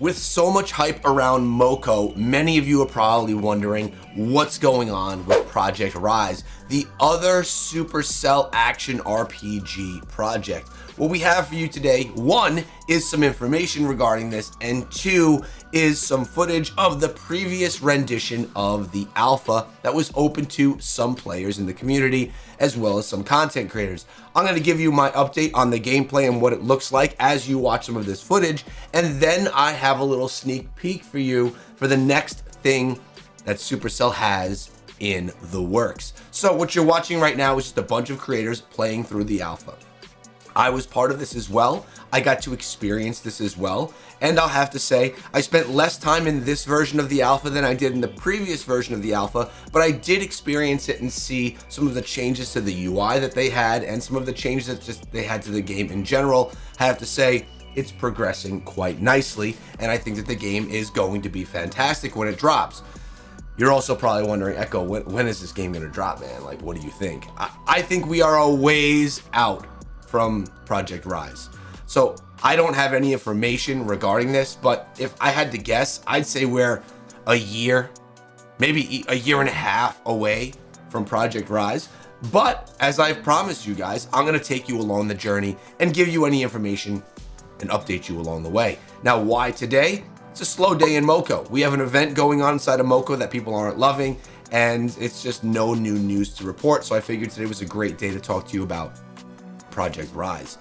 With so much hype around Moko, many of you are probably wondering what's going on with Project Rise, the other Supercell action RPG project. What we have for you today, one, is some information regarding this, and two, is some footage of the previous rendition of the alpha that was open to some players in the community, as well as some content creators. I'm going to give you my update on the gameplay and what it looks like as you watch some of this footage, and then I have a little sneak peek for you for the next thing that Supercell has in the works. So what you're watching right now is just a bunch of creators playing through the alpha. I was part of this as well. I got to experience this as well. And I'll have to say, I spent less time in this version of the alpha than I did in the previous version of the alpha, but I did experience it and see some of the changes to the UI that they had and some of the changes that just they had to the game in general. I have to say, it's progressing quite nicely, and I think that the game is going to be fantastic when it drops. You're also probably wondering, Echo, when is this game going to drop, man? Like, what do you think? I think we are a ways out from Project Rise. So I don't have any information regarding this, but if I had to guess, I'd say we're a year, maybe a year and a half away from Project Rise. But as I've promised you guys, I'm gonna take you along the journey and give you any information and update you along the way. Now, why today? It's a slow day in Moko. We have an event going on inside of Moko that people aren't loving, and it's just no new news to report. So I figured today was a great day to talk to you about Project Rise.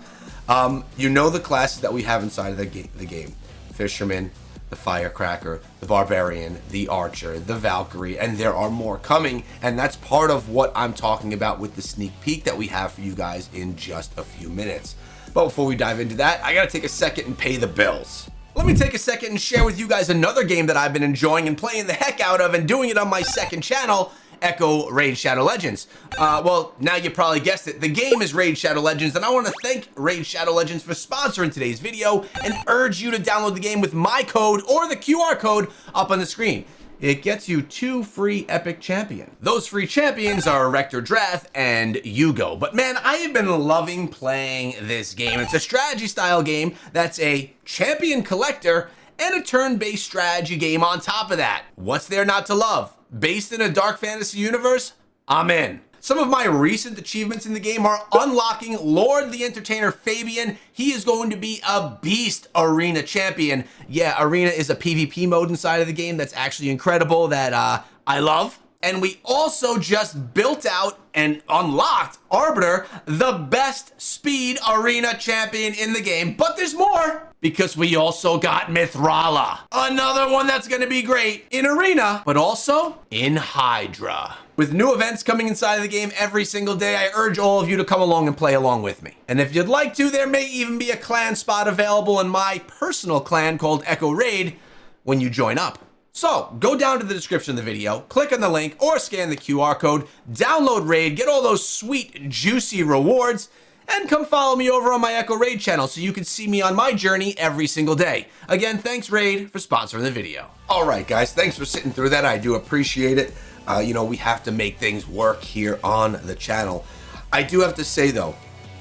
You know the classes that we have inside of the game. Fisherman, the Firecracker, the Barbarian, the Archer, the Valkyrie, and there are more coming, and that's part of what I'm talking about with the sneak peek that we have for you guys in just a few minutes. But before we dive into that, I gotta take a second and pay the bills. Let me take a second and share with you guys another game that I've been enjoying and playing the heck out of and doing it on my second channel, Echo Raid Shadow Legends. Well, now you probably guessed it. The game is Raid Shadow Legends, and I want to thank Raid Shadow Legends for sponsoring today's video and urge you to download the game with my code or the QR code up on the screen. It gets you 2 free epic champions. Those free champions are Rector Drath and Yugo. But man, I have been loving playing this game. It's a strategy style game that's a champion collector and a turn-based strategy game on top of that. What's there not to love? Based in a dark fantasy universe? I'm in. Some of my recent achievements in the game are unlocking Lord the Entertainer Fabian. He is going to be a beast arena champion. Yeah, arena is a PvP mode inside of the game that's actually incredible that I love. And we also just built out and unlocked Arbiter, the best speed arena champion in the game. But there's more, because we also got Mithrala, another one that's gonna be great in arena, but also in Hydra. With new events coming inside of the game every single day, I urge all of you to come along and play along with me. And if you'd like to, there may even be a clan spot available in my personal clan called Echo Raid when you join up. So go down to the description of the video, click on the link or scan the QR code, download Raid, get all those sweet, juicy rewards, and come follow me over on my Echo Raid channel so you can see me on my journey every single day. Again, thanks Raid for sponsoring the video. All right, guys, thanks for sitting through that. I do appreciate it. You know, we have to make things work here on the channel. I do have to say though,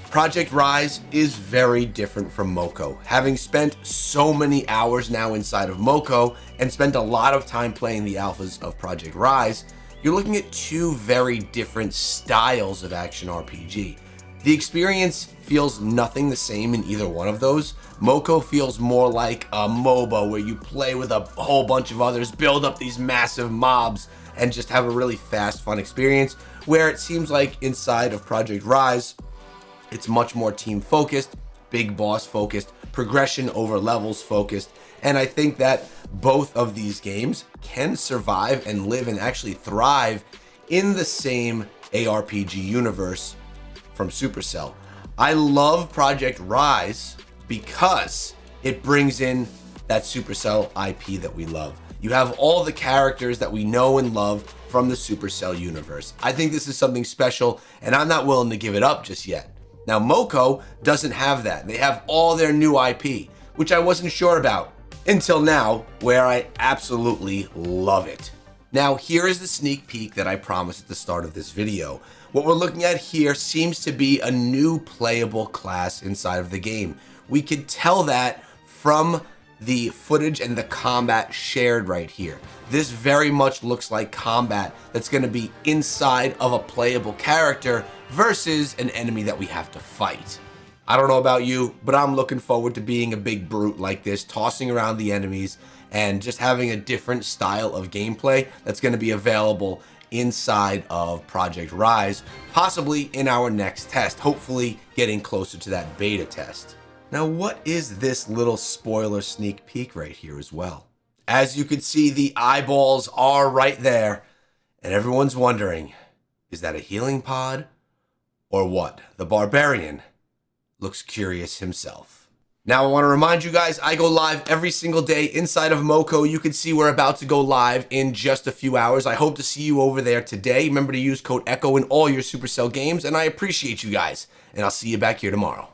Project Rise is very different from Moko. Having spent so many hours now inside of Moko and spent a lot of time playing the alphas of Project Rise, you're looking at 2 very different styles of action RPG. The experience feels nothing the same in either one of those. Moko feels more like a MOBA where you play with a whole bunch of others, build up these massive mobs, and just have a really fast, fun experience, where it seems like inside of Project Rise, it's much more team focused, big boss focused, progression over levels focused, and I think that both of these games can survive and live and actually thrive in the same ARPG universe from Supercell. I love Project Rise because it brings in that Supercell IP that we love. You have all the characters that we know and love from the Supercell universe. I think this is something special, and I'm not willing to give it up just yet. Now, Moko doesn't have that. They have all their new IP, which I wasn't sure about until now, where I absolutely love it. Now, here is the sneak peek that I promised at the start of this video. What we're looking at here seems to be a new playable class inside of the game. We could tell that from the footage and the combat shared right here. This very much looks like combat that's going to be inside of a playable character versus an enemy that we have to fight. I don't know about you, but I'm looking forward to being a big brute like this, tossing around the enemies and just having a different style of gameplay that's going to be available inside of Project Rise, possibly in our next test, hopefully getting closer to that beta test. Now, what is this little spoiler sneak peek right here as well? As you can see, the eyeballs are right there, and everyone's wondering, is that a healing pod or what? The Barbarian looks curious himself. Now, I want to remind you guys, I go live every single day inside of Moco. You can see we're about to go live in just a few hours. I hope to see you over there today. Remember to use code ECHO in all your Supercell games, and I appreciate you guys, and I'll see you back here tomorrow.